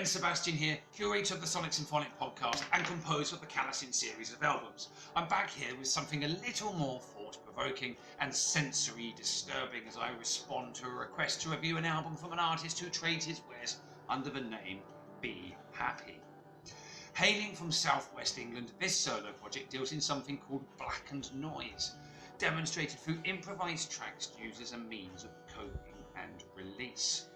SEBASTIAN here, curator of the SYMPHONIC podcast and composer of the Callousing series of albums. I'm back here with something a little more thought-provoking and sensory disturbing as I respond to a request to review an album from an artist who trades his wares under the name Be Happy. Hailing from southwest England, this solo project deals in something called blackened noise, demonstrated through improvised tracks used as a means of coping and release.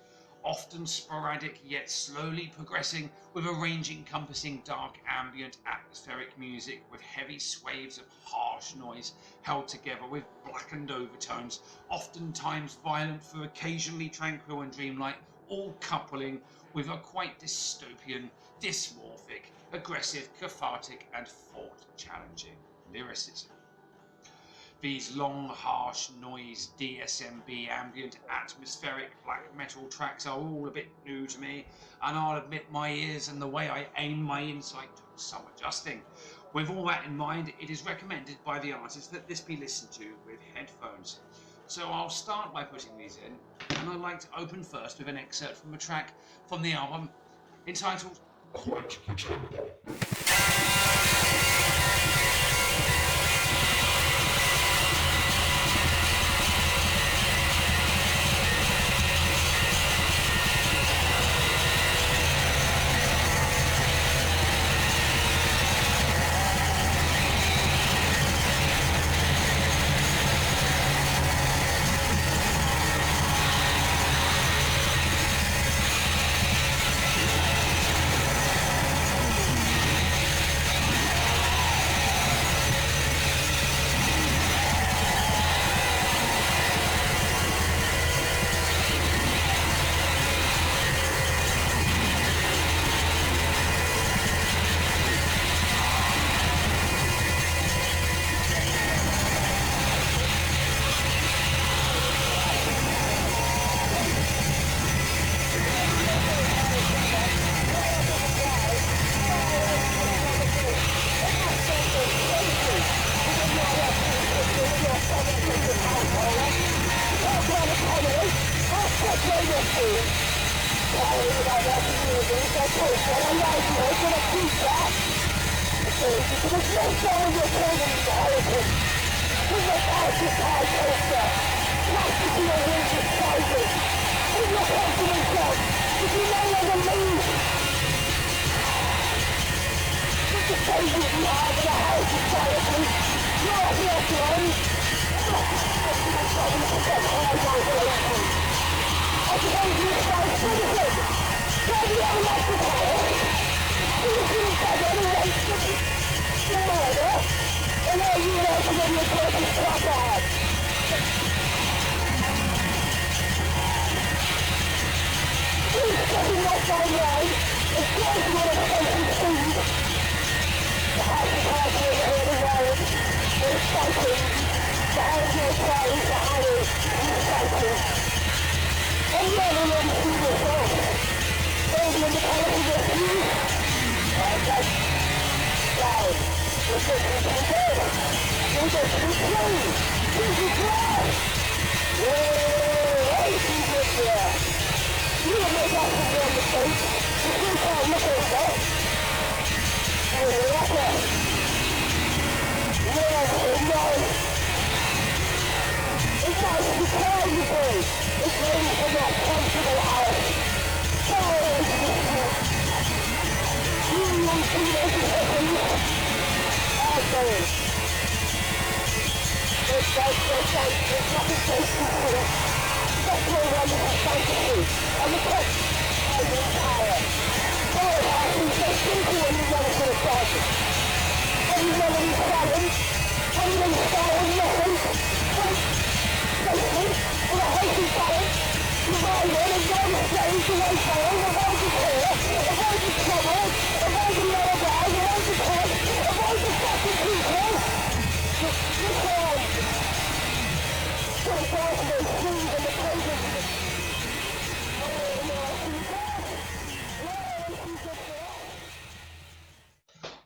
Often sporadic yet slowly progressing, with a range encompassing dark ambient atmospheric music with heavy swathes of harsh noise held together with blackened overtones, oftentimes violent through occasionally tranquil and dreamlike, all coupling with a quite dystopian, dysmorphic, aggressive, cathartic and thought-challenging lyricism. These long, harsh noise, DSMB, ambient, atmospheric black metal tracks are all a bit new to me, and I'll admit my ears and the way I aim my insight took some adjusting. With all that in mind, it is recommended by the artist that this be listened to with headphones. So I'll start by putting these in, and I'd like to open first with an excerpt from a track from the album entitled Quite Pretender.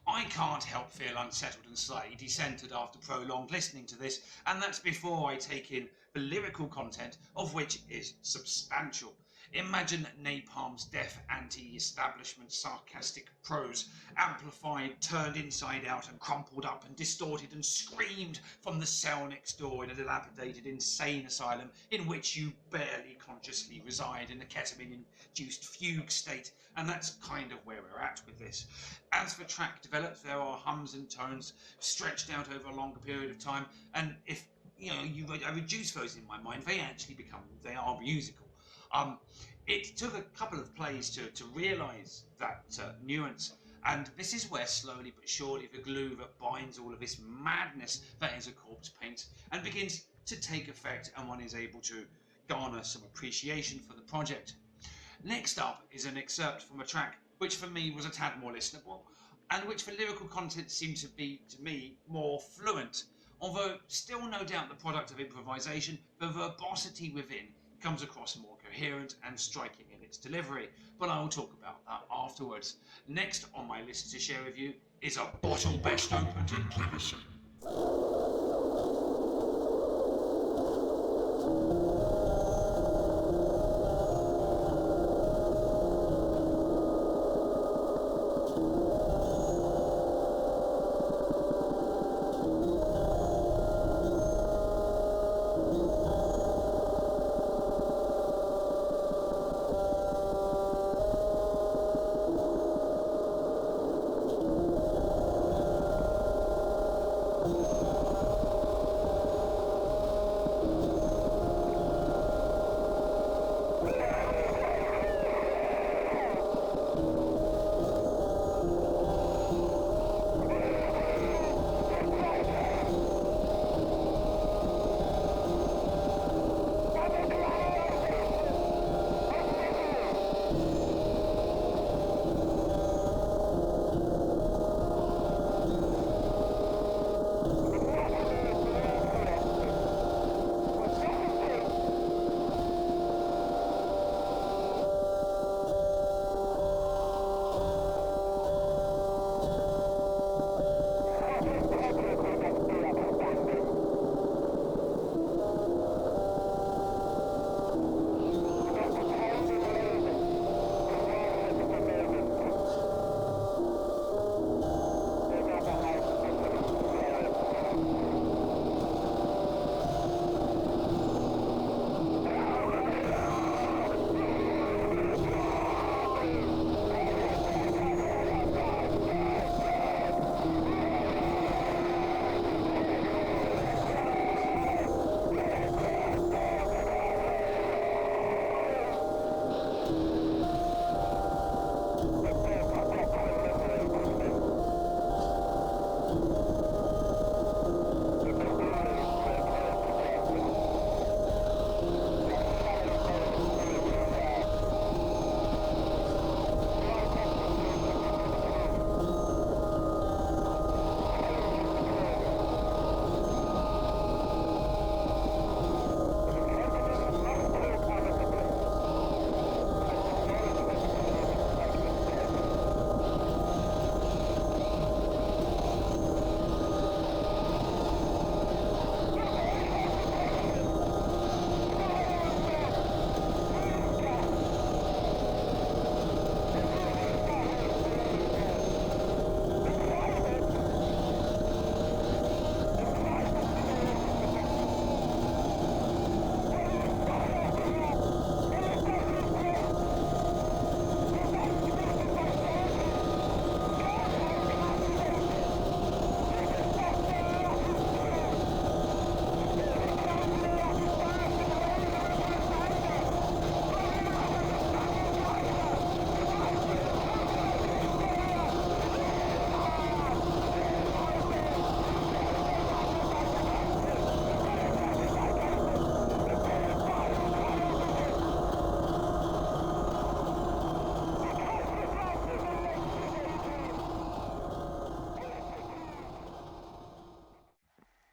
I can't help feel unsettled and slightly decentered after prolonged listening to this, and that's before I take in the lyrical content, of which is substantial. Imagine Napalm's deaf anti-establishment sarcastic prose, amplified, turned inside out and crumpled up and distorted and screamed from the cell next door in a dilapidated insane asylum in which you barely consciously reside in a ketamine-induced fugue state, and that's kind of where we're at with this. As the track develops, there are hums and tones stretched out over a longer period of time, and if I reduce those in my mind, they are musical. It took a couple of plays to realise that nuance, and this is where slowly but surely the glue that binds all of this madness that is a corpse paint and begins to take effect, and one is able to garner some appreciation for the project. Next up is an excerpt from a track which for me was a tad more listenable, and which the lyrical content seemed to be, to me, more fluent. Although still no doubt the product of improvisation, the verbosity within comes across more coherent and striking in its delivery, but I will talk about that afterwards. Next on my list to share with you is a bottle best opened in Clinician.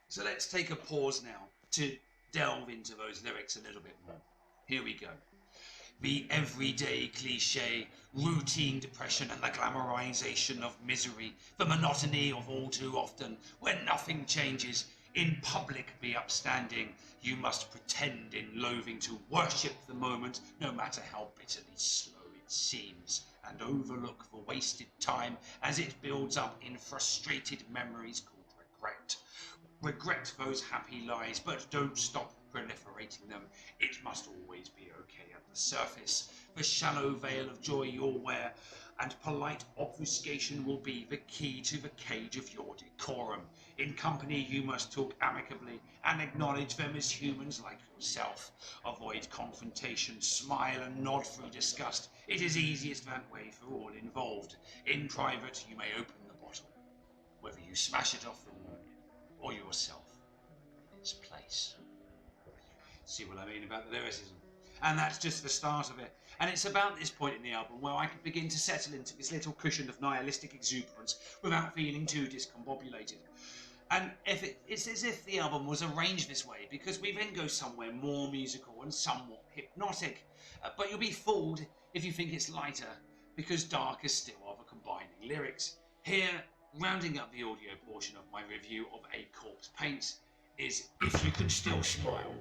So let's take a pause now to delve into those lyrics a little bit more. Here we go. The everyday cliche, routine depression and the glamorization of misery, the monotony of all too often, when nothing changes, In public be upstanding, you must pretend in loathing to worship the moment, no matter how bitterly slow it seems, and overlook the wasted time as it builds up in frustrated memories called regret. Regret those happy lies, but don't stop proliferating them. It must always be okay at the surface. The shallow veil of joy you'll wear, and polite obfuscation will be the key to the cage of your decorum. In company you must talk amicably and acknowledge them as humans like yourself. Avoid confrontation, smile and nod through disgust. It is easiest that way for all involved. In private you may open the bottle, whether you smash it off the wall or yourself in its place. See what I mean about the lyricism? And that's just the start of it. And it's about this point in the album where I can begin to settle into this little cushion of nihilistic exuberance without feeling too discombobulated. And it's as if the album was arranged this way, because we then go somewhere more musical and somewhat hypnotic. But you'll be fooled if you think it's lighter, because darker still are the combining lyrics. Here, rounding up the audio portion of my review of A Corpse Paints, is If You Can Still Smile.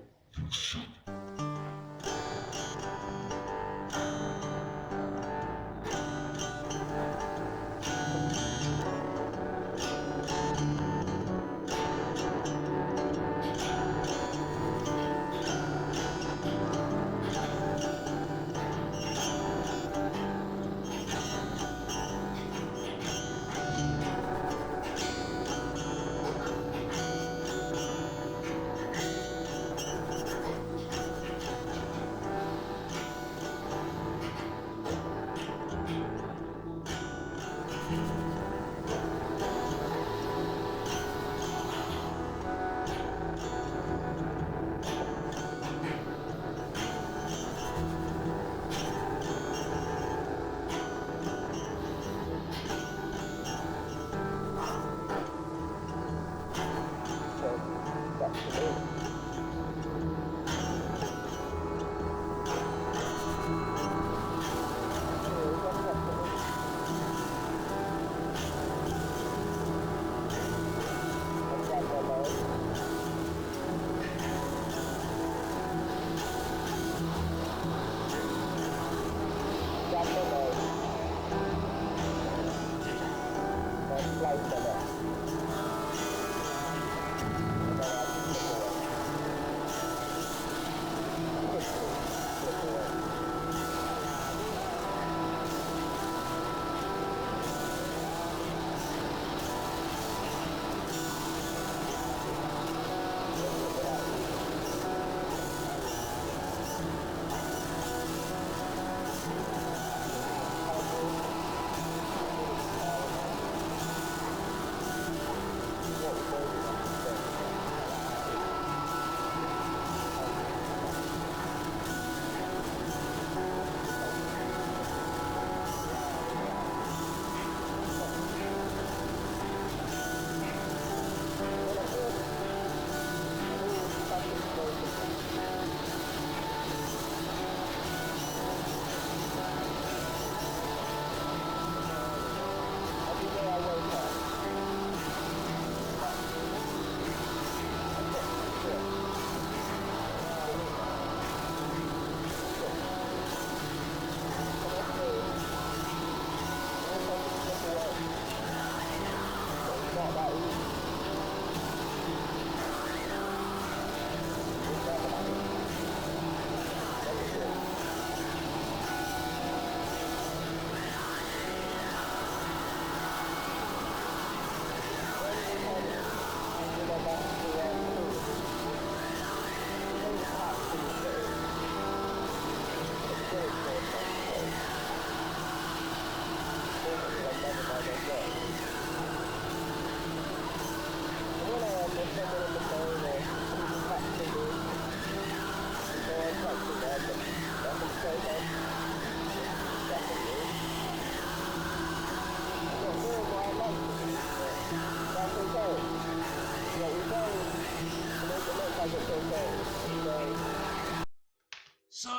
So,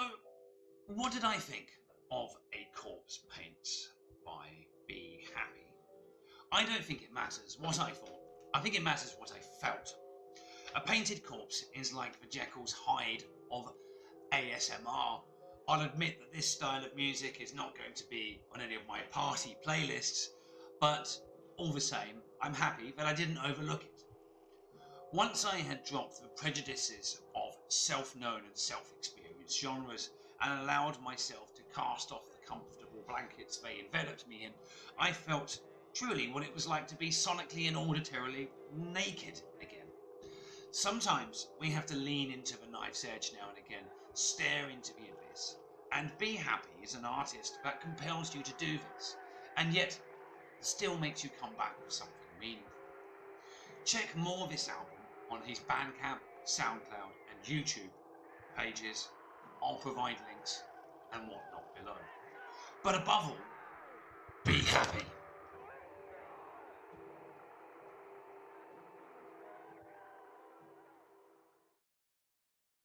what did I think of A Corpse Paints by Be Happy? I don't think it matters what I thought. I think it matters what I felt. A painted corpse is like the Jekyll's Hyde of ASMR. I'll admit that this style of music is not going to be on any of my party playlists, but all the same, I'm happy that I didn't overlook it. Once I had dropped the prejudices of self-known and self-experienced genres and allowed myself to cast off the comfortable blankets they enveloped me in, I felt truly what it was like to be sonically and auditorily naked again. Sometimes we have to lean into the knife's edge now and again, stare into the abyss, and be happy as an artist that compels you to do this, and yet still makes you come back with something meaningful. Check more of this album on his Bandcamp, SoundCloud and YouTube pages. I'll provide links and whatnot below. But above all, be happy.